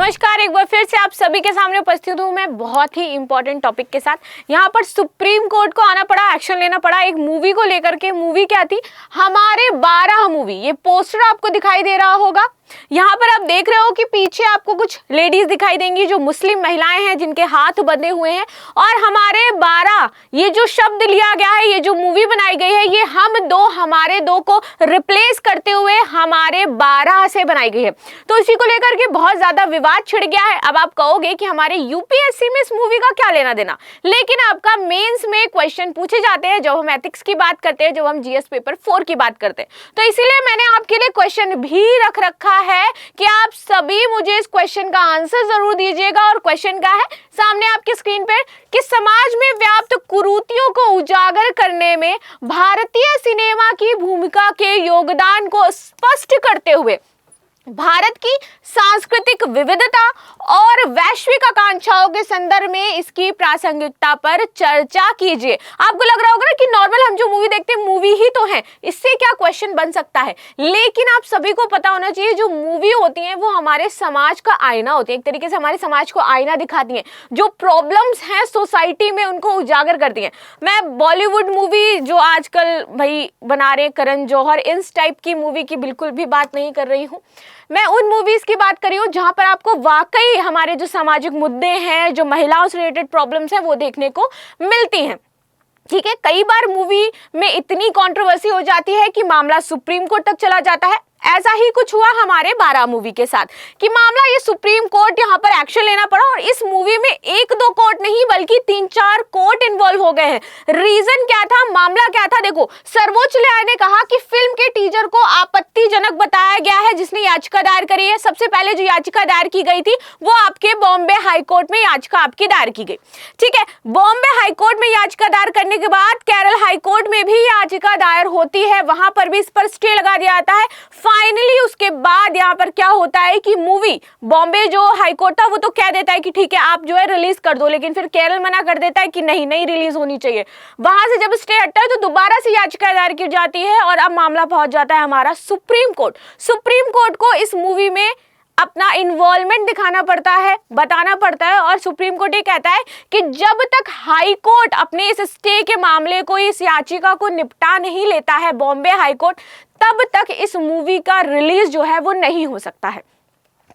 नमस्कार, एक बार फिर से आप सभी के सामने उपस्थित हूँ मैं बहुत ही इंपॉर्टेंट टॉपिक के साथ। यहाँ पर सुप्रीम कोर्ट को आना पड़ा, एक्शन लेना पड़ा एक मूवी को लेकर के। मूवी क्या थी? हमारे 12 मूवी। ये पोस्टर आपको दिखाई दे रहा होगा। यहाँ पर आप देख रहे हो कि पीछे आपको कुछ लेडीज दिखाई देंगी जो मुस्लिम महिलाएं हैं, जिनके हाथ बंधे हुए हैं। और हमारे 12 ये जो शब्द लिया गया है, ये जो मूवी बनाई गई है, ये हम दो हमारे दो को रिप्लेस करते हुए हमारे 12 से बनाई गई है। तो इसी को लेकर के बहुत ज्यादा विवाद छिड़ गया है। अब आप कहोगे कि हमारे यूपीएससी में इस मूवी का क्या लेना देना, लेकिन आपका मेंस में क्वेश्चन पूछे जाते हैं जब हम एथिक्स की बात करते हैं, जब हम जीएस पेपर 4 की बात करते हैं। तो इसीलिए मैंने आपके लिए क्वेश्चन भी रख रखा है कि आप सभी मुझे इस क्वेश्चन का आंसर जरूर दीजिएगा। और क्वेश्चन क्या है सामने आपके स्क्रीन पर कि समाज में व्याप्त कुरीतियों को उजागर करने में भारतीय सिनेमा की भूमिका के योगदान को स्पष्ट करते हुए भारत की सांस्कृतिक विविधता और वैश्विक आकांक्षाओं के संदर्भ में इसकी प्रासंगिकता पर चर्चा कीजिए। आपको लग रहा होगा ना कि नॉर्मल हम जो मूवी देखते हैं मूवी ही तो है, इससे क्या क्वेश्चन बन सकता है। लेकिन आप सभी को पता होना चाहिए जो मूवी होती है वो हमारे समाज का आईना होती है। एक तरीके से हमारे समाज को आईना दिखाती है, जो प्रॉब्लम्स हैं सोसाइटी में उनको उजागर करती है। मैं बॉलीवुड मूवी जो आजकल भाई बना रहे करण जौहर, इस टाइप की मूवी की बिल्कुल भी बात नहीं कर रही हूँ। मैं उन मूवीज की बात कर रही हूँ जहां पर आपको वाकई हमारे जो सामाजिक मुद्दे हैं, जो महिलाओं से रिलेटेड प्रॉब्लम्स हैं, वो देखने को मिलती हैं। ठीक है, कई बार मूवी में इतनी कंट्रोवर्सी हो जाती है कि मामला सुप्रीम कोर्ट तक चला जाता है। ऐसा ही कुछ हुआ हमारे 12 मूवी के साथ कि मामला ये सुप्रीम कोर्ट यहाँ पर एक्शन लेना पड़ा। और इस मूवी में 1-2 कोर्ट नहीं बल्कि 3-4 कोर्ट इन्वॉल्व हो गए हैं। रीजन क्या था, मामला क्या था? देखो, सर्वोच्च न्यायालय ने कहा कि फिल्म के टीजर को आपत्तिजनक बताया गया है। जिसने याचिका दायर करी है, सबसे पहले जो याचिका दायर की गई थी वो आपके बॉम्बे हाईकोर्ट में याचिका आपकी दायर की गई। ठीक है, बॉम्बे हाईकोर्ट में याचिका दायर करने के बाद केरल हाईकोर्ट में भी याचिका दायर होती है, वहां पर भी इस पर स्टे लगा दिया जाता है। फाइनली उसके बाद यहाँ पर क्या होता है कि मूवी बॉम्बे जो हाईकोर्ट था वो तो कह देता है कि ठीक है आप जो है रिलीज कर दो, लेकिन फिर केरल मना कर देता है कि नहीं नहीं रिलीज होनी चाहिए। वहां से जब स्टे हटता है तो दोबारा से याचिका दायर की जाती है और अब मामला पहुंच जाता है हमारा सुप्रीम कोर्ट। सुप्रीम कोर्ट को इस मूवी में अपना इन्वॉल्वमेंट दिखाना पड़ता है, बताना पड़ता है। और सुप्रीम कोर्ट ये कहता है कि जब तक हाई कोर्ट अपने इस स्टे के मामले को, इस याचिका को निपटा नहीं लेता है बॉम्बे हाई कोर्ट, तब तक इस मूवी का रिलीज जो है वो नहीं हो सकता है।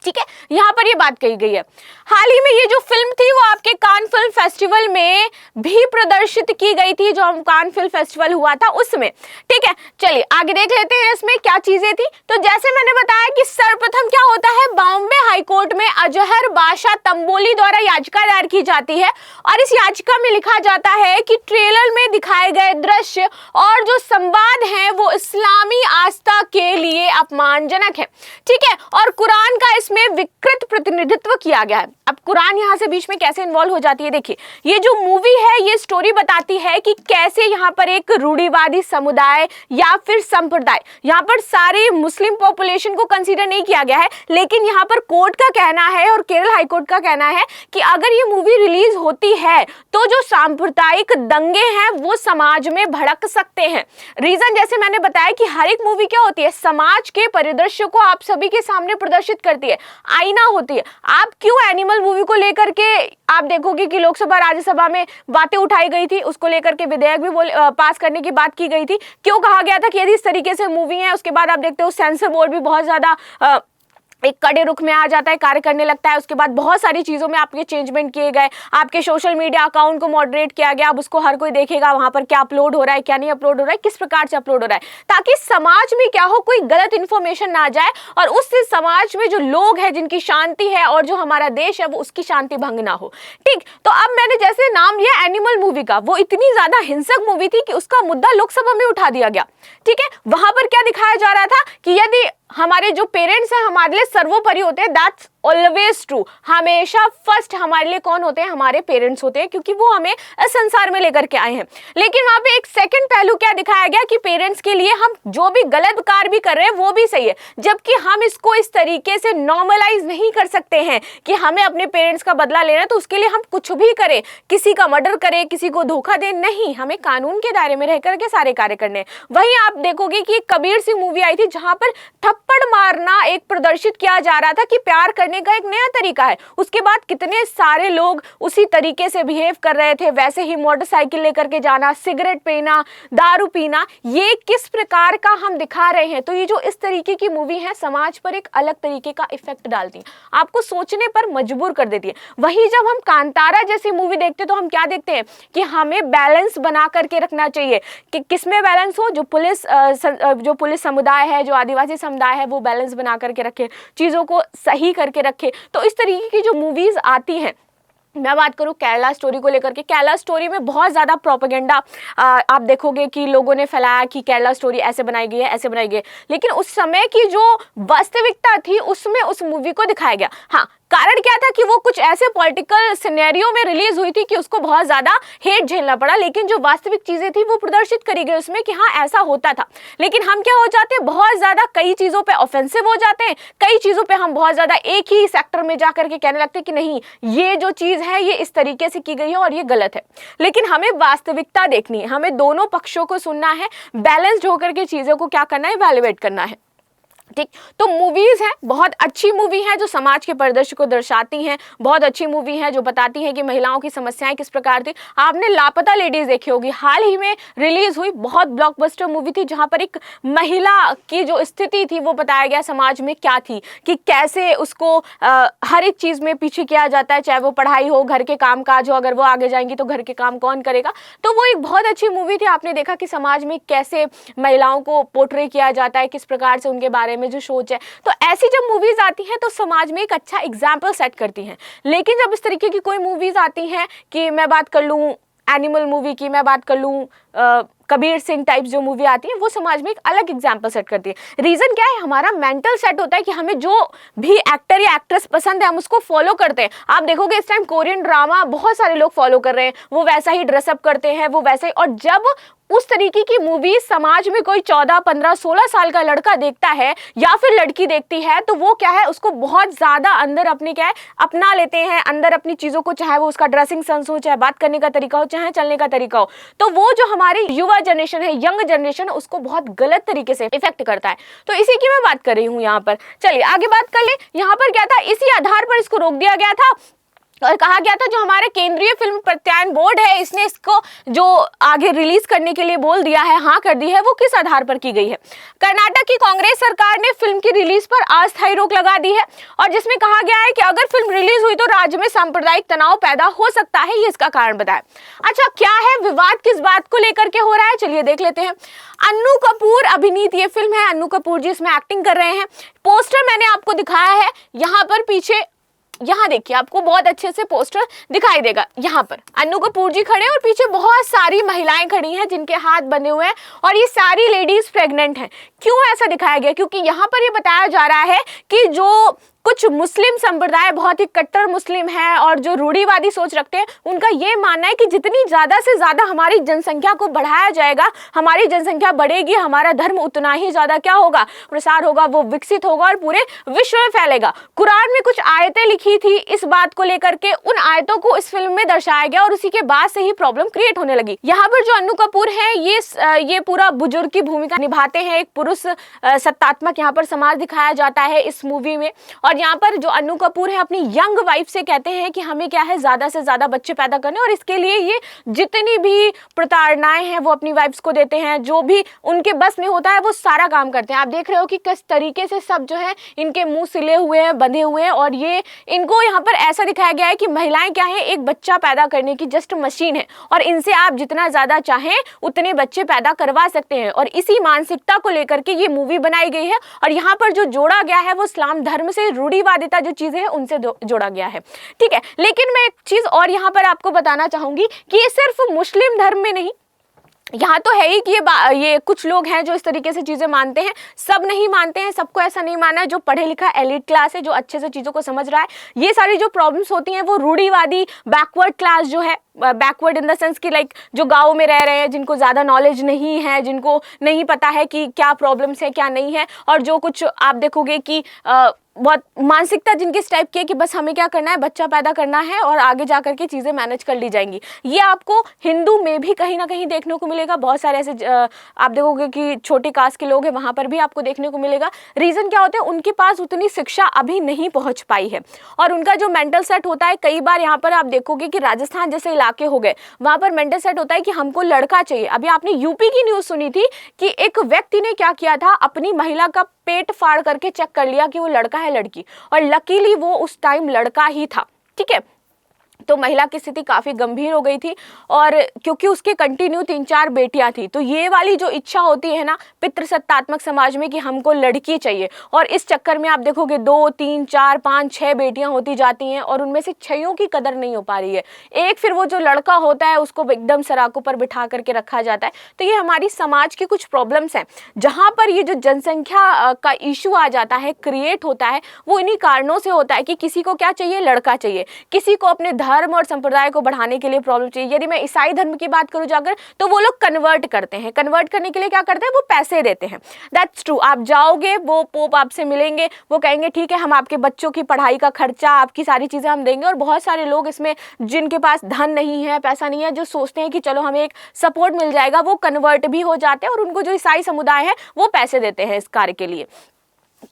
ठीक है, यहां पर ये बात कही गई है। हाल ही में ये जो फिल्म थी वो आपके कान फिल्म फेस्टिवल में भी प्रदर्शित की गई थी, जो हम कान फिल्म फेस्टिवल हुआ था उसमें। ठीक है, चलिए आगे देख लेते हैं इसमें क्या चीजें थी। तो जैसे मैंने बताया कि सर्वप्रथम क्या होता है, बॉम्बे हाईकोर्ट में अजहर बादशाह तंबोली द्वारा याचिका दायर की जाती है। और इस याचिका में लिखा जाता है कि ट्रेलर में दिखाए गए दृश्य और जो संवाद है वो इस्लामी आस्था के लिए अपमानजनक है। ठीक है, और कुरान का इसमें विकृत प्रतिनिधित्व किया गया है। अब कुरान यहां से बीच में कैसे इन्वॉल्व हो जाती है, देखिए ये जो मूवी है ये स्टोरी बताती है कि कैसे यहां पर एक रूढ़िवादी समुदाय या फिर संप्रदाय, यहां पर सारे मुस्लिम पॉपुलेशन को कंसीडर नहीं किया गया है, लेकिन यहां पर कोर्ट का कहना है और केरल हाईकोर्ट का कहना है कि अगर ये मूवी रिलीज होती है तो जो सांप्रदायिक दंगे हैं वो समाज में भड़क सकते हैं। रीजन जैसे मैंने बताया कि हर एक मूवी क्या होती है, समाज के परिदृश्य को आप सभी के सामने प्रदर्शित करती है, आईना होती है। आप क्यों एनिमल मूवी को लेकर के आप देखोगे कि लोकसभा राज्यसभा में बातें उठाई गई थी, उसको लेकर के विधेयक भी पास करने की बात की गई थी। क्यों कहा गया था कि यदि इस तरीके से मूवी है, उसके बाद आप देखते हो सेंसर बोर्ड भी बहुत ज्यादा एक कड़े रुख में आ जाता है, कार्य करने लगता है। उसके बाद बहुत सारी चीज़ों में आपके चेंजमेंट किए गए, आपके सोशल मीडिया अकाउंट को मॉडरेट किया गया। अब उसको हर कोई देखेगा वहां पर क्या अपलोड हो रहा है, क्या नहीं अपलोड हो रहा है, किस प्रकार से अपलोड हो रहा है, ताकि समाज में क्या हो, कोई गलत इंफॉर्मेशन ना जाए और उससे समाज में जो लोग हैं जिनकी शांति है और जो हमारा देश है वो उसकी शांति भंग ना हो। ठीक, तो अब मैंने जैसे नाम लिया एनिमल मूवी का, वो इतनी ज्यादा हिंसक मूवी थी कि उसका मुद्दा लोकसभा में उठा दिया गया। ठीक है, वहां पर क्या दिखाया जा रहा था कि यदि हमारे जो पेरेंट्स हैं हमारे लिए सर्वोपरि होते हैं, दैट्स ऑलवेज ट्रू। हमेशा फर्स्ट हमारे लिए कौन होते हैं, हमारे पेरेंट्स होते हैं, क्योंकि वो हमें संसार में लेकर के आए हैं। लेकिन वहां पे एक सेकंड पहलू क्या दिखाया गया कि पेरेंट्स के लिए हम जो भी गलत कार्य भी कर रहे हैं वो भी सही है, जबकि हम इसको इस तरीके से नॉर्मलाइज नहीं कर सकते हैं कि हमें अपने पेरेंट्स का बदला लेना है तो उसके लिए हम कुछ भी करें, किसी का मर्डर करें, किसी को धोखा दें, नहीं, हमें कानून के दायरे में रह करके सारे कार्य करने हैं। वहीं आप देखोगे कि कबीर सिंह मूवी आई थी जहां पर थप्पड़ मारना एक प्रदर्शित किया जा रहा था कि प्यार करने का एक नया तरीका है। उसके बाद कितने सारे लोग उसी तरीके से बिहेव कर रहे थे, वैसे ही मोटरसाइकिल लेकर के जाना, सिगरेट पीना, दारू पीना, ये किस प्रकार का हम दिखा रहे हैं। तो ये जो इस तरीके की मूवी है समाज पर एक अलग तरीके का इफेक्ट डालती है, आपको सोचने पर मजबूर कर देती है। वही जब हम कांतारा जैसी मूवी देखते हैं तो हम क्या देखते हैं कि हमें बैलेंस बना करके रखना चाहिए कि किसमें बैलेंस हो, जो पुलिस समुदाय है, जो आदिवासी समुदाय है, वो बैलेंस बना करके रखे, चीज़ों को सही करके रखे। तो इस तरीके की जो मूवीज़ आती हैं, मैं बात करूं केरला स्टोरी को लेकर के, केरला स्टोरी में बहुत ज़्यादा प्रोपेगेंडा आप देखोगे कि लोगों ने फैलाया कि केरला स्टोरी ऐसे बनाई गई है, ऐसे बनाई गई है, लेकिन उस समय की जो वास्तविकता थी उसमें उस मूवी को दिखाया गया। हाँ, कारण क्या था कि वो कुछ ऐसे पॉलिटिकल सिनेरियो में रिलीज हुई थी कि उसको बहुत ज़्यादा हेट झेलना पड़ा, लेकिन जो वास्तविक चीज़ें थी वो प्रदर्शित करी गई उसमें कि हाँ ऐसा होता था। लेकिन हम क्या हो जाते हैं, बहुत ज़्यादा कई चीज़ों पे ऑफेंसिव हो जाते हैं, कई चीज़ों पे हम बहुत ज़्यादा एक ही सेक्टर में जा करके कहने लगते हैं कि नहीं, ये जो चीज़ है ये इस तरीके से की गई है और ये गलत है। लेकिन हमें वास्तविकता देखनी है, हमें दोनों पक्षों को सुनना है, बैलेंस्ड होकर के चीज़ों को क्या करना है, इवैल्यूएट करना है। ठीक, तो मूवीज़ है, बहुत अच्छी मूवी है जो समाज के परिदृश्य को दर्शाती हैं, बहुत अच्छी मूवी है जो बताती है कि महिलाओं की समस्याएं किस प्रकार थी। आपने लापता लेडीज देखी होगी, हाल ही में रिलीज हुई, बहुत ब्लॉकबस्टर मूवी थी, जहां पर एक महिला की जो स्थिति थी वो बताया गया समाज में क्या थी, कि कैसे उसको हर एक चीज़ में पीछे किया जाता है, चाहे वो पढ़ाई हो, घर के काम काज हो, अगर वो आगे जाएंगी तो घर के काम कौन करेगा। तो वो एक बहुत अच्छी मूवी थी। आपने देखा कि समाज में कैसे महिलाओं को पोर्ट्रे किया जाता है, किस प्रकार से उनके बारे में जो सोच है। तो ऐसी जब मूवीज आती हैं तो समाज में एक अच्छा एग्जाम्पल सेट करती हैं। लेकिन जब इस तरीके की कोई मूवीज आती हैं, कि मैं बात कर लूँ एनिमल मूवी की, मैं बात कर लूँ कबीर सिंह टाइप जो मूवी आती है, वो समाज में एक अलग एग्जाम्पल सेट करती है। रीज़न क्या है, हमारा मेंटल सेट होता है कि हमें जो भी एक्टर या एक्ट्रेस पसंद है हम उसको फॉलो करते हैं। आप देखोगे इस टाइम कोरियन ड्रामा बहुत सारे लोग फॉलो कर रहे हैं, वो वैसा ही ड्रेसअप करते हैं, वो वैसा ही। और जब उस तरीके की मूवी समाज में कोई 14, 15, 16 साल का लड़का देखता है या फिर लड़की देखती है, तो वो क्या है, उसको बहुत ज़्यादा अंदर अपनी क्या है अपना लेते हैं, अंदर अपनी चीज़ों को, चाहे वो उसका ड्रेसिंग सेंस हो, चाहे बात करने का तरीका हो, चाहे चलने का तरीका हो। तो वो जो हमारी युवा जनरेशन है, यंग जनरेशन, उसको बहुत गलत तरीके से इफेक्ट करता है। तो इसी की मैं बात कर रही हूँ यहाँ पर। चलिए आगे बात कर ले। यहाँ पर क्या था, इसी आधार पर इसको रोक दिया गया था और कहा गया था जो हमारे केंद्रीय फिल्म प्रत्यायन बोर्ड है, इसने इसको जो आगे रिलीज करने के लिए बोल दिया है, हाँ कर दी है, वो किस आधार पर की गई है। कर्नाटक की कांग्रेस सरकार ने फिल्म की रिलीज पर अस्थायी रोक लगा दी है, और जिसमें कहा गया है कि अगर फिल्म रिलीज हुई तो राज्य में सांप्रदायिक तनाव पैदा हो सकता है, ये इसका कारण बताया। अच्छा, क्या है विवाद, किस बात को लेकर के हो रहा है, चलिए देख लेते हैं। अन्नू कपूर अभिनीत ये फिल्म है, अन्नू कपूर जी इसमें एक्टिंग कर रहे हैं। पोस्टर मैंने आपको दिखाया है, यहाँ पर पीछे, यहाँ देखिए आपको बहुत अच्छे से पोस्टर दिखाई देगा। यहाँ पर अन्नू कपूर जी खड़े हैं और पीछे बहुत सारी महिलाएं खड़ी हैं जिनके हाथ बने हुए हैं, और ये सारी लेडीज प्रेग्नेंट हैं। क्यों ऐसा दिखाया गया, क्योंकि यहाँ पर ये बताया जा रहा है कि जो कुछ मुस्लिम संप्रदाय बहुत ही कट्टर मुस्लिम है और जो रूढ़िवादी सोच रखते हैं, उनका ये मानना है कि जितनी ज़्यादा से ज़्यादा हमारी जनसंख्या को बढ़ाया जाएगा, हमारी जनसंख्या बढ़ेगी, हमारा धर्म उतना ही ज़्यादा क्या होगा, प्रसार होगा, वो विकसित होगा और पूरे विश्व में फैलेगा। कुरान में कुछ आयतें लिखी थी इस बात को लेकर के, उन आयतों को इस फिल्म में दर्शाया गया और उसी के बाद से ही प्रॉब्लम क्रिएट होने लगी। यहाँ पर जो अन्नू कपूर है ये पूरा बुजुर्ग की भूमिका निभाते हैं, एक पुरुष सत्तात्मक यहाँ पर समाज दिखाया जाता है इस मूवी में। और यहाँ पर जो अन्नू कपूर है अपनी यंग वाइफ से कहते हैं कि हमें क्या है ज्यादा से ज्यादा बच्चे पैदा करने, और इसके लिए ये जितनी भी प्रताड़नाएं हैं वो अपनी वाइफ्स को देते हैं, जो भी उनके बस में होता है वो सारा काम करते हैं। आप देख रहे हो कि किस तरीके से सब जो है इनके मुंह सिले हुए हैं, बंधे हुए हैं, और ये इनको यहाँ पर ऐसा दिखाया गया है कि महिलाएं क्या है, एक बच्चा पैदा करने की जस्ट मशीन है, और इनसे आप जितना ज्यादा चाहें उतने बच्चे पैदा करवा सकते हैं। और इसी मानसिकता को लेकर के ये मूवी बनाई गई है, और यहाँ पर जो जोड़ा गया है वो इस्लाम धर्म से रूढ़िवादिता जो चीजें हैं उनसे जोड़ा गया है। ठीक है, लेकिन मैं एक चीज और यहाँ पर आपको बताना चाहूंगी कि ये सिर्फ मुस्लिम धर्म में नहीं, यहाँ तो है ही कि ये कुछ लोग हैं जो इस तरीके से चीज़ें मानते हैं, सब नहीं मानते हैं, सबको ऐसा नहीं मानना है। जो पढ़े लिखा एलिट क्लास है, जो अच्छे से चीज़ों को समझ रहा है, ये सारी जो प्रॉब्लम्स होती हैं वो रूढ़िवादी बैकवर्ड क्लास जो है, बैकवर्ड इन द सेंस कि लाइक जो गाँव में रह रहे हैं, जिनको ज़्यादा नॉलेज नहीं है, जिनको नहीं पता है कि क्या प्रॉब्लम्स है क्या नहीं है, और जो कुछ आप देखोगे कि बहुत मानसिकता जिनकी इस टाइप की है कि बस हमें क्या करना है, बच्चा पैदा करना है और आगे जा करके चीज़ें मैनेज कर ली जाएंगी। ये आपको हिंदू में भी कहीं ना कहीं देखने को मिलेगा। बहुत सारे ऐसे आप देखोगे कि छोटे कास्ट के लोग हैं, वहाँ पर भी आपको देखने को मिलेगा। रीज़न क्या होता है, उनके पास उतनी शिक्षा अभी नहीं पहुँच पाई है और उनका जो मेंटल सेट होता है, कई बार यहाँ पर आप देखोगे कि राजस्थान जैसे इलाके हो गए, वहाँ पर मेंटल सेट होता है कि हमको लड़का चाहिए। अभी आपने यूपी की न्यूज़ सुनी थी कि एक व्यक्ति ने क्या किया था, अपनी महिला का पेट फाड़ करके चेक कर लिया कि वो लड़का है लड़की, और लकीली वो उस टाइम लड़का ही था। ठीक है, तो महिला की स्थिति काफ़ी गंभीर हो गई थी और क्योंकि उसके कंटिन्यू 3-4 बेटियां थी, तो ये वाली जो इच्छा होती है ना पितृसत्तात्मक समाज में कि हमको लड़की चाहिए, और इस चक्कर में आप देखोगे 2, 3, 4, 5, 6 बेटियां होती जाती हैं और उनमें से 6 की कदर नहीं हो पा रही है। एक फिर वो जो लड़का होता है उसको एकदम सराकों पर बिठा करके रखा जाता है। तो ये हमारी समाज की कुछ प्रॉब्लम्स हैं जहाँ पर ये जो जनसंख्या का इशू आ जाता है, क्रिएट होता है, वो इन्हीं कारणों से होता है कि किसी को क्या चाहिए, लड़का चाहिए, किसी को अपने धर्म और संप्रदाय को बढ़ाने के लिए प्रॉब्लम चाहिए। यदि मैं ईसाई धर्म की बात करूं जाकर, तो वो लोग कन्वर्ट करते हैं, कन्वर्ट करने के लिए क्या करते हैं, वो पैसे देते हैं। दैट्स ट्रू, आप जाओगे, वो पोप आपसे मिलेंगे, वो कहेंगे ठीक है हम आपके बच्चों की पढ़ाई का खर्चा, आपकी सारी चीजें हम देंगे। और बहुत सारे लोग इसमें जिनके पास धन नहीं है, पैसा नहीं है, जो सोचते हैं कि चलो हमें एक सपोर्ट मिल जाएगा, वो कन्वर्ट भी हो जाते हैं और उनको जो ईसाई समुदाय है वो पैसे देते हैं इस कार्य के लिए।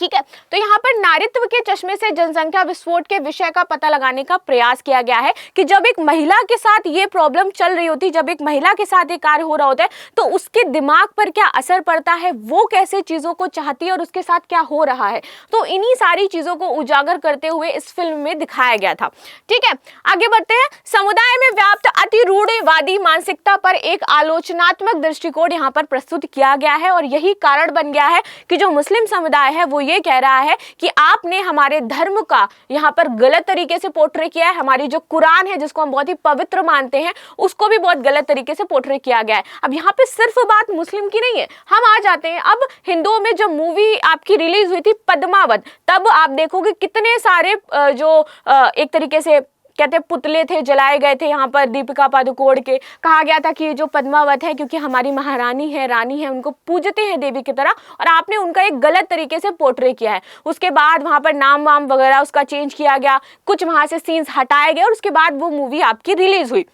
ठीक है, तो यहाँ पर नारीत्व के चश्मे से जनसंख्या विस्फोट के विषय का पता लगाने का प्रयास किया गया है कि जब एक महिला के साथ ये प्रॉब्लम चल रही होती, जब एक महिला के साथ ये कार्य हो रहा होता है, तो उसके दिमाग पर क्या असर पड़ता है, वो कैसे चीजों को चाहती है और उसके साथ क्या हो रहा है। तो इन्हीं सारी चीजों को उजागर करते हुए इस फिल्म में दिखाया गया था। ठीक है, आगे बढ़ते हैं। समुदाय में व्याप्त अति रूढ़िवादी मानसिकता पर एक आलोचनात्मक दृष्टिकोण यहाँ पर प्रस्तुत किया गया है और यही कारण बन गया है कि जो मुस्लिम समुदाय है वो ये कह रहा है कि आपने हमारे धर्म का यहाँ पर गलत तरीके से पोर्ट्रे किया है। हमारी जो कुरान है जिसको हम बहुत ही पवित्र मानते हैं, उसको भी बहुत गलत तरीके से पोर्ट्रे किया गया है। अब यहाँ पे सिर्फ बात मुस्लिम की नहीं है, हम आ जाते हैं अब हिंदुओं में। जब मूवी आपकी रिलीज हुई थी पद्मावत, तब आप देखोगे कितने सारे जो एक तरीके से कहते पुतले थे, जलाए गए थे। यहाँ पर दीपिका पादुकोण के कहा गया था कि ये जो पद्मावत है क्योंकि हमारी महारानी है, रानी है, उनको पूजते हैं देवी की तरह, और आपने उनका एक गलत तरीके से पोर्ट्रे किया है। उसके बाद वहाँ पर नाम वाम वगैरह उसका चेंज किया गया, कुछ वहाँ से सीन्स हटाए गए और उसके बाद वो मूवी आपकी रिलीज हुई।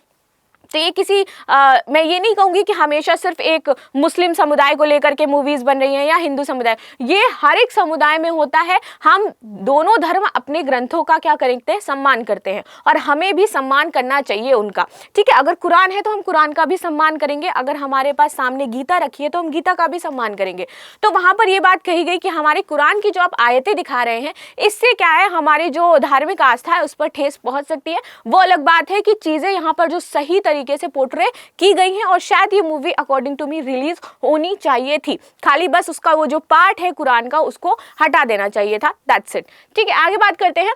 तो ये किसी मैं ये नहीं कहूँगी कि हमेशा सिर्फ एक मुस्लिम समुदाय को लेकर के मूवीज़ बन रही हैं या हिंदू समुदाय, ये हर एक समुदाय में होता है। हम दोनों धर्म अपने ग्रंथों का क्या करते हैं, सम्मान करते हैं और हमें भी सम्मान करना चाहिए उनका। ठीक है, अगर कुरान है तो हम कुरान का भी सम्मान करेंगे, अगर हमारे पास सामने गीता रखी है तो हम गीता का भी सम्मान करेंगे। तो वहाँ पर ये बात कही गई कि हमारे कुरान की जो आप आयतें दिखा रहे हैं, इससे क्या है, हमारी जो धार्मिक आस्था है उस पर ठेस पहुँच सकती है। वो अलग बात है कि चीज़ें यहाँ पर जो सही तरीके से पोर्ट्रे की गई हैं और शायद ये movie according to me release होनी चाहिए थी, खाली बस उसका वो जो पार्ट है कुरान का उसको हटा देना चाहिए था। That's it. ठीक है, आगे बात करते हैं।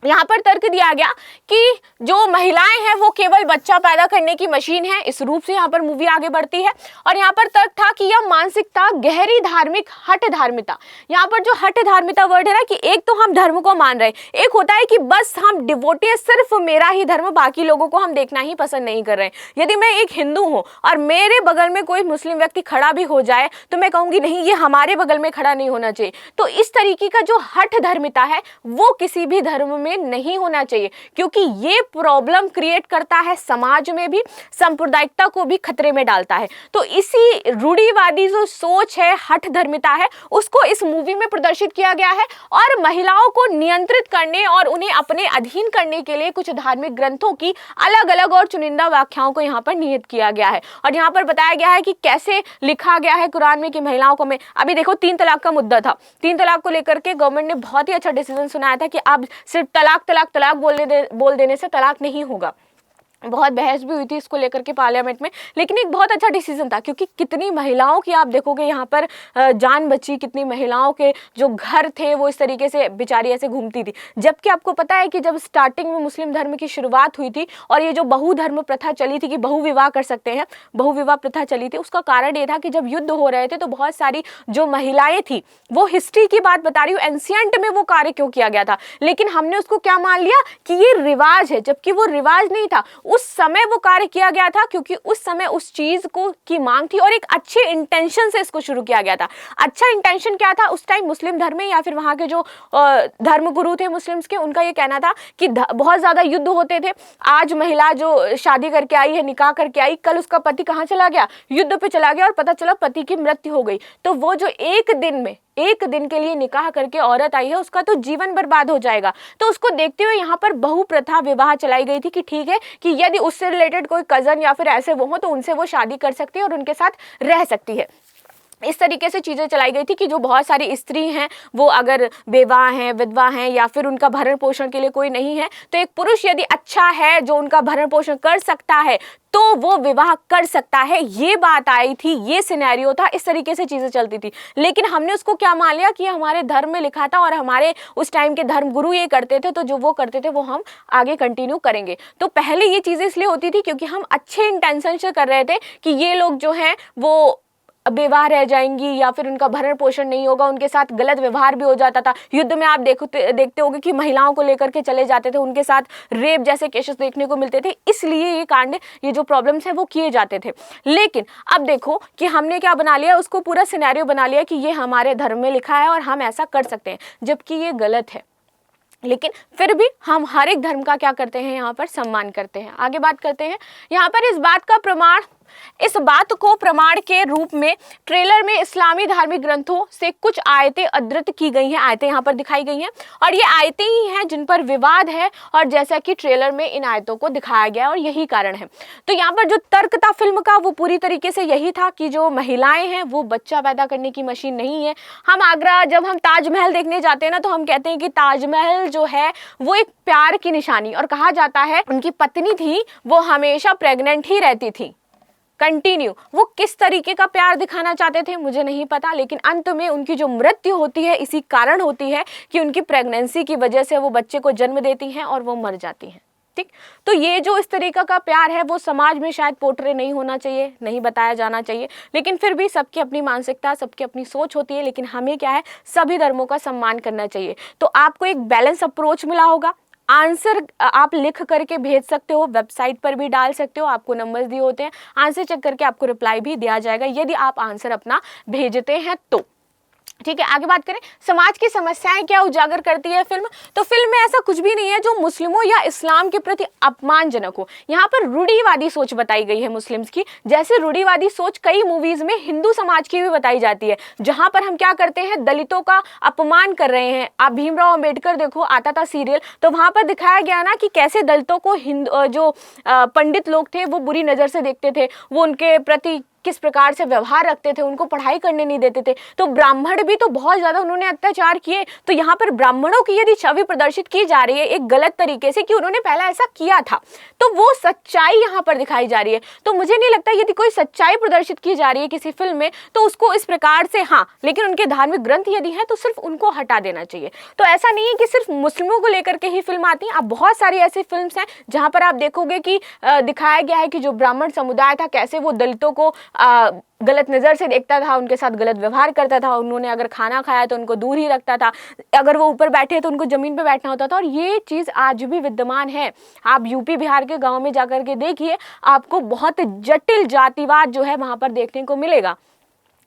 यहाँ पर तर्क दिया गया कि जो महिलाएं हैं वो केवल बच्चा पैदा करने की मशीन है, इस रूप से यहाँ पर मूवी आगे बढ़ती है। और यहाँ पर तर्क था कि यह मानसिकता गहरी धार्मिक हठ धार्मिकता, यहाँ पर जो हठ धार्मिकता वर्ड है ना, कि एक तो हम धर्म को मान रहे हैं, एक होता है कि बस हम डिवोटी है, सिर्फ मेरा ही धर्म, बाकी लोगों को हम देखना ही पसंद नहीं कर रहे हैं। यदि मैं एक हिंदू हूँ और मेरे बगल में कोई मुस्लिम व्यक्ति खड़ा भी हो जाए तो मैं कहूँगी नहीं, ये हमारे बगल में खड़ा नहीं होना चाहिए। तो इस तरीके का जो हठ धर्मिता है वो किसी भी धर्म में नहीं होना चाहिए, क्योंकि ये प्रॉब्लम क्रिएट करता है समाज में भी, सांप्रदायिकता को भी खतरे में डालता है। तो इसी रूढ़िवादी जो सोच है, हठ धर्मिता है, उसको इस मूवी में प्रदर्शित किया गया है और महिलाओं को नियंत्रित करने और उन्हें अपने अधीन करने के लिए कुछ धार्मिक ग्रंथों की अलग अलग और चुनिंदा व्याख्याओं को यहाँ पर निहित किया गया है। और यहाँ पर बताया गया है कि कैसे लिखा गया है कुरान में कि महिलाओं को, मैं अभी देखो 3 तलाक का मुद्दा था, 3 तलाक को लेकर के गवर्नमेंट ने बहुत ही अच्छा डिसीजन सुनाया था कि अब सिर्फ तलाक बोल देने से तलाक नहीं होगा। बहुत बहस भी हुई थी इसको लेकर के पार्लियामेंट में, लेकिन एक बहुत अच्छा डिसीजन था, क्योंकि कितनी महिलाओं की आप देखोगे यहाँ पर जान बची, कितनी महिलाओं के जो घर थे वो इस तरीके से बेचारी ऐसे घूमती थी। जबकि आपको पता है कि जब स्टार्टिंग में मुस्लिम धर्म की शुरुआत हुई थी और ये जो बहुधर्म प्रथा चली थी कि बहुविवाह कर सकते हैं, बहुविवाह प्रथा चली थी, उसका कारण ये था कि जब युद्ध हो रहे थे तो बहुत सारी जो महिलाएं थी, वो हिस्ट्री की बात बता रही हूँ, एंशियंट में वो कार्य क्यों किया गया था, लेकिन हमने उसको क्या मान लिया कि ये रिवाज है, जबकि वो रिवाज नहीं था। उस समय वो कार्य किया गया था क्योंकि उस समय उस चीज को की मांग थी और एक अच्छे इंटेंशन से इसको शुरू किया गया था। अच्छा इंटेंशन क्या था उस टाइम मुस्लिम धर्म में, या फिर वहां के जो धर्म गुरु थे मुस्लिम्स के, उनका ये कहना था कि बहुत ज्यादा युद्ध होते थे। आज महिला जो शादी करके आई है, निकाह करके आई, कल उसका पति कहाँ चला गया, युद्ध पे चला गया और पता चला पति की मृत्यु हो गई। तो वो जो एक दिन के लिए निकाह करके औरत आई है, उसका तो जीवन बर्बाद हो जाएगा। तो उसको देखते हुए यहाँ पर बहु प्रथा विवाह चलाई गई थी कि ठीक है कि यदि उससे रिलेटेड कोई कजन या फिर ऐसे वो हो तो उनसे वो शादी कर सकती है और उनके साथ रह सकती है। इस तरीके से चीज़ें चलाई गई थी कि जो बहुत सारी स्त्री हैं वो अगर बेवाह हैं, विधवा हैं या फिर उनका भरण पोषण के लिए कोई नहीं है, तो एक पुरुष यदि अच्छा है जो उनका भरण पोषण कर सकता है तो वो विवाह कर सकता है। ये बात आई थी, ये सिनेरियो था, इस तरीके से चीज़ें चलती थी। लेकिन हमने उसको क्या मान लिया कि हमारे धर्म में लिखा था और हमारे उस टाइम के धर्म गुरु ये करते थे, तो जो वो करते थे वो हम आगे कंटिन्यू करेंगे। तो पहले ये चीज़ें इसलिए होती थी क्योंकि हम अच्छे इंटेंशन से कर रहे थे कि ये लोग जो हैं वो बेवाह रह जाएंगी या फिर उनका भरण पोषण नहीं होगा, उनके साथ गलत व्यवहार भी हो जाता था। युद्ध में आप देखते होंगे कि महिलाओं को लेकर के चले जाते थे, उनके साथ रेप जैसे केसेस देखने को मिलते थे, इसलिए ये कांड, ये जो प्रॉब्लम्स हैं वो किए जाते थे। लेकिन अब देखो कि हमने क्या बना लिया, उसको पूरा सिनेरियो बना लिया कि ये हमारे धर्म में लिखा है और हम ऐसा कर सकते हैं, जबकि ये गलत है। लेकिन फिर भी हम हर एक धर्म का क्या करते हैं, यहाँ पर सम्मान करते हैं। आगे बात करते हैं, यहाँ पर इस बात को प्रमाण के रूप में ट्रेलर में इस्लामी धार्मिक ग्रंथों से कुछ आयतें अद्धृत की गई हैं। आयतें यहाँ पर दिखाई गई हैं और ये आयतें ही हैं जिन पर विवाद है, और जैसा कि ट्रेलर में इन आयतों को दिखाया गया और यही कारण है। तो यहाँ पर जो तर्क था फिल्म का वो पूरी तरीके से यही था कि जो महिलाएं हैं वो बच्चा पैदा करने की मशीन नहीं है। हम आगरा जब हम ताजमहल देखने जाते हैं ना, तो हम कहते हैं कि ताजमहल जो है वो एक प्यार की निशानी, और कहा जाता है उनकी पत्नी थी वो हमेशा प्रेग्नेंट ही रहती थी कंटिन्यू। वो किस तरीके का प्यार दिखाना चाहते थे मुझे नहीं पता, लेकिन अंत में उनकी जो मृत्यु होती है इसी कारण होती है कि उनकी प्रेगनेंसी की वजह से वो बच्चे को जन्म देती हैं और वो मर जाती हैं। ठीक, तो ये जो इस तरीका का प्यार है वो समाज में शायद पोर्ट्रे नहीं होना चाहिए, नहीं बताया जाना चाहिए, लेकिन फिर भी सबकी अपनी मानसिकता, सबकी अपनी सोच होती है। लेकिन हमें क्या है, सभी धर्मों का सम्मान करना चाहिए। तो आपको एक बैलेंस अप्रोच मिला होगा। आंसर आप लिख करके भेज सकते हो, वेबसाइट पर भी डाल सकते हो, आपको नंबर्स दिए होते हैं, आंसर चेक करके आपको रिप्लाई भी दिया जाएगा यदि आप आंसर अपना भेजते हैं तो। ठीक है, आगे बात करें, समाज की समस्याएं क्या उजागर करती है फिल्म। तो फिल्म में ऐसा कुछ भी नहीं है जो मुस्लिमों या इस्लाम के प्रति अपमानजनक हो। यहाँ पर रूढ़िवादी सोच बताई गई है मुस्लिम्स की, जैसे रूढ़िवादी सोच कई मूवीज में हिंदू समाज की भी बताई जाती है, जहां पर हम क्या करते हैं, दलितों का अपमान कर रहे हैं। आप भीमराव अंबेडकर देखो, आता था सीरियल, तो वहां पर दिखाया गया ना कि कैसे दलितों को जो पंडित लोग थे वो बुरी नजर से देखते थे, वो उनके प्रति किस प्रकार से व्यवहार रखते थे, उनको पढ़ाई करने नहीं देते थे। तो ब्राह्मण भी तो बहुत ज्यादा उन्होंने अत्याचार किए। तो यहाँ पर ब्राह्मणों की यदि छवि प्रदर्शित की जा रही है एक गलत तरीके से कि उन्होंने पहले ऐसा किया था, तो वो सच्चाई यहाँ पर दिखाई जा रही है। तो मुझे नहीं लगता यदि कोई सच्चाई प्रदर्शित की जा रही है किसी फिल्म में तो उसको इस प्रकार से, हाँ, लेकिन उनके धार्मिक ग्रंथ यदि हैं तो सिर्फ उनको हटा देना चाहिए। तो ऐसा नहीं है कि सिर्फ मुस्लिमों को लेकर के ही फिल्म आती है। अब बहुत सारी ऐसी फिल्म हैं जहां पर आप देखोगे कि दिखाया गया है कि जो ब्राह्मण समुदाय था कैसे वो दलितों को गलत नज़र से देखता था, उनके साथ गलत व्यवहार करता था, उन्होंने अगर खाना खाया तो उनको दूर ही रखता था, अगर वो ऊपर बैठे तो उनको ज़मीन पे बैठना होता था। और ये चीज़ आज भी विद्यमान है। आप यूपी बिहार के गांव में जाकर के देखिए, आपको बहुत जटिल जातिवाद जो है वहाँ पर देखने को मिलेगा।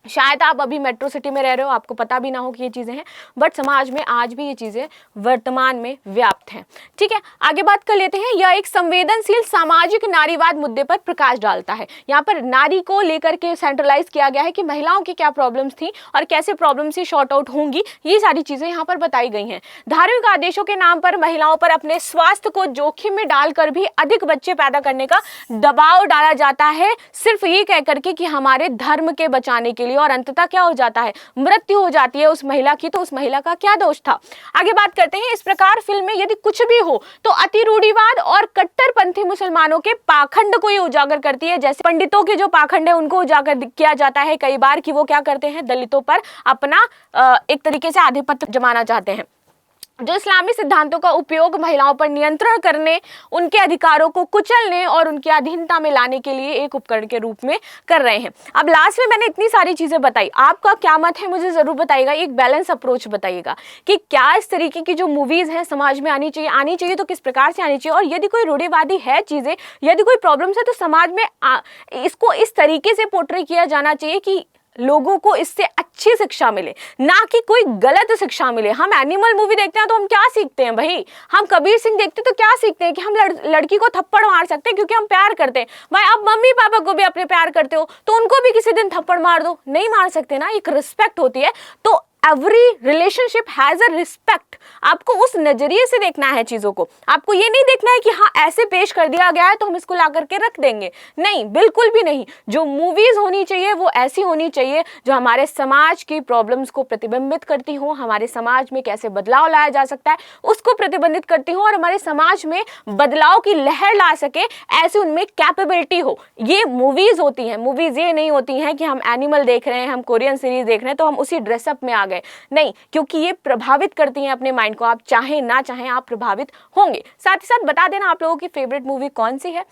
शायद आप अभी मेट्रो सिटी में रह रहे हो, आपको पता भी ना हो कि ये चीज़ें हैं, बट समाज में आज भी ये चीज़ें वर्तमान में व्याप्त हैं। ठीक है, आगे बात कर लेते हैं। यह एक संवेदनशील सामाजिक नारीवाद मुद्दे पर प्रकाश डालता है। यहाँ पर नारी को लेकर के सेंट्रलाइज किया गया है कि महिलाओं की क्या प्रॉब्लम्स थी और कैसे प्रॉब्लम से शॉर्ट आउट होंगी, ये सारी चीज़ें यहाँ पर बताई गई हैं। धार्मिक आदेशों के नाम पर महिलाओं पर अपने स्वास्थ्य को जोखिम में डालकर भी अधिक बच्चे पैदा करने का दबाव डाला जाता है, सिर्फ ये कह करके कि हमारे धर्म के बचाने के लिए, और अंततः क्या हो जाता है, मृत्यु हो जाती है उस महिला की। तो उस महिला का क्या दोष था। आगे बात करते हैं। इस प्रकार फिल्म में यदि कुछ भी हो तो अति रूढ़िवाद और कट्टरपंथी मुसलमानों के पाखंड को ये उजागर करती है। जैसे पंडितों के जो पाखंड है उनको उजागर किया जाता है कई बार कि वो क्या करते हैं, दलितों पर अपना एक तरीके से आधिपत्य जमाना चाहते हैं। जो इस्लामी सिद्धांतों का उपयोग महिलाओं पर नियंत्रण करने, उनके अधिकारों को कुचलने और उनकी अधीनता में लाने के लिए एक उपकरण के रूप में कर रहे हैं। अब लास्ट में मैंने इतनी सारी चीजें बताई, आपका क्या मत है मुझे जरूर बताइएगा। एक बैलेंस अप्रोच बताइएगा कि क्या इस तरीके की जो मूवीज हैं समाज में आनी चाहिए तो किस प्रकार से आनी चाहिए, और यदि कोई रूढ़िवादी है चीजें, यदि कोई प्रॉब्लम्स है तो समाज में इसको इस तरीके से पोर्ट्रे किया जाना चाहिए कि लोगों को इससे अच्छी शिक्षा मिले, ना कि कोई गलत शिक्षा मिले। हम एनिमल मूवी देखते हैं तो हम क्या सीखते हैं भाई, हम कबीर सिंह देखते हैं तो क्या सीखते हैं कि हम लड़की को थप्पड़ मार सकते हैं क्योंकि हम प्यार करते हैं। भाई अब मम्मी पापा को भी अपने प्यार करते हो तो उनको भी किसी दिन थप्पड़ मार दो, नहीं मार सकते ना, एक रिस्पेक्ट होती है। तो every relationship has a respect. आपको उस नजरिए से देखना है चीजों को, आपको ये नहीं देखना है कि हाँ ऐसे पेश कर दिया गया है तो हम इसको ला करके रख देंगे, नहीं, बिल्कुल भी नहीं। जो मूवीज होनी चाहिए वो ऐसी होनी चाहिए जो हमारे समाज की प्रॉब्लम्स को प्रतिबिंबित करती हो, हमारे समाज में कैसे बदलाव लाया जा सकता है उसको प्रतिबंधित करती हो, और हमारे समाज में बदलाव की लहर ला सके, ऐसे उनमें कैपेबिलिटी हो। ये मूवीज होती हैं। मूवीज ये नहीं होती हैं कि हम एनिमल देख रहे हैं, हम कोरियन सीरीज देख रहे हैं तो हम उसी ड्रेसअप में आ गए, नहीं, क्योंकि ये प्रभावित करती हैं अपने माइंड को। आप चाहे ना चाहें आप प्रभावित होंगे। साथ ही साथ बता देना आप लोगों की फेवरेट मूवी कौन सी है।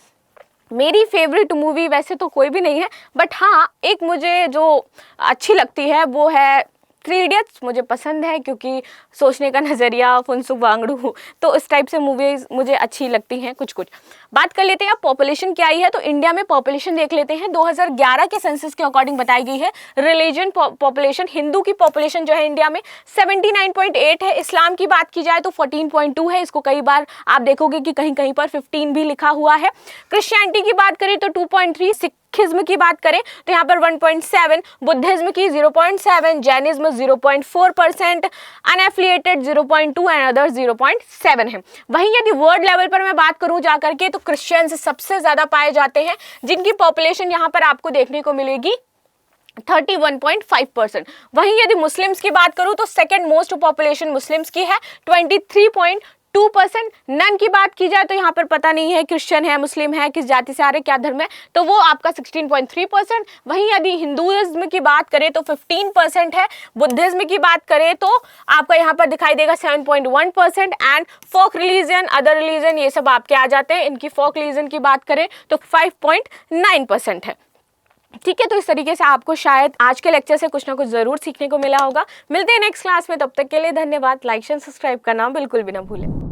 मेरी फेवरेट मूवी वैसे तो कोई भी नहीं है, बट हाँ एक मुझे जो अच्छी लगती है वो है 3 इडियट्स। मुझे पसंद है क्योंकि सोचने का नज़रिया, फुनसुक वांगडू, तो इस टाइप से मूवीज मुझे अच्छी लगती हैं कुछ कुछ। बात कर लेते हैं अब पॉपुलेशन क्या आई है, तो इंडिया में पॉपुलेशन देख लेते हैं। 2011 के सेंसस के अकॉर्डिंग बताई गई है। रिलीजन पॉपुलेशन, हिंदू की पॉपुलेशन जो है इंडिया में 79.8 है। इस्लाम की बात की जाए तो 14.2 है। इसको कई बार आप देखोगे कि कहीं कहीं पर 15 भी लिखा हुआ है। क्रिश्चियनिटी की बात करें तो 2.3, सिखिज्म की बात करें तो यहाँ पर 1.7, बुद्धिज्म की 0.7, जैनिज्म 0.4%, अनएफिलिएटेड 0.2 एंड अदर्स 0.7 है। वहीं यदि वर्ल्ड लेवल पर मैं बात करूं जाकर के तो क्रिश्चियंस सबसे ज्यादा पाए जाते हैं, जिनकी पॉपुलेशन यहाँ पर आपको देखने को मिलेगी 31.5%। वहीं यदि मुस्लिम्स की बात करूं तो सेकंड मोस्ट पॉपुलेशन मुस्लिम्स की है 23.2%। नन की बात की जाए तो यहाँ पर पता नहीं है क्रिश्चियन है, मुस्लिम है, किस जाति से आ रहे, क्या धर्म है, तो वो आपका 16.3%। वहीं यदि हिंदुइज्म की बात करें तो 15% है। बुद्धिज्म की बात करें तो आपका यहाँ पर दिखाई देगा 7.1%। And folk religion, other religion, ये सब आपके आ जाते हैं। इनकी फोक रिलीजन की बात करें तो 5.9% है। ठीक है, तो इस तरीके से आपको शायद आज के लेक्चर से कुछ ना कुछ जरूर सीखने को मिला होगा। मिलते हैं नेक्स्ट क्लास में, तब तक के लिए धन्यवाद। लाइक एंड सब्सक्राइब करना बिल्कुल भी ना भूलें।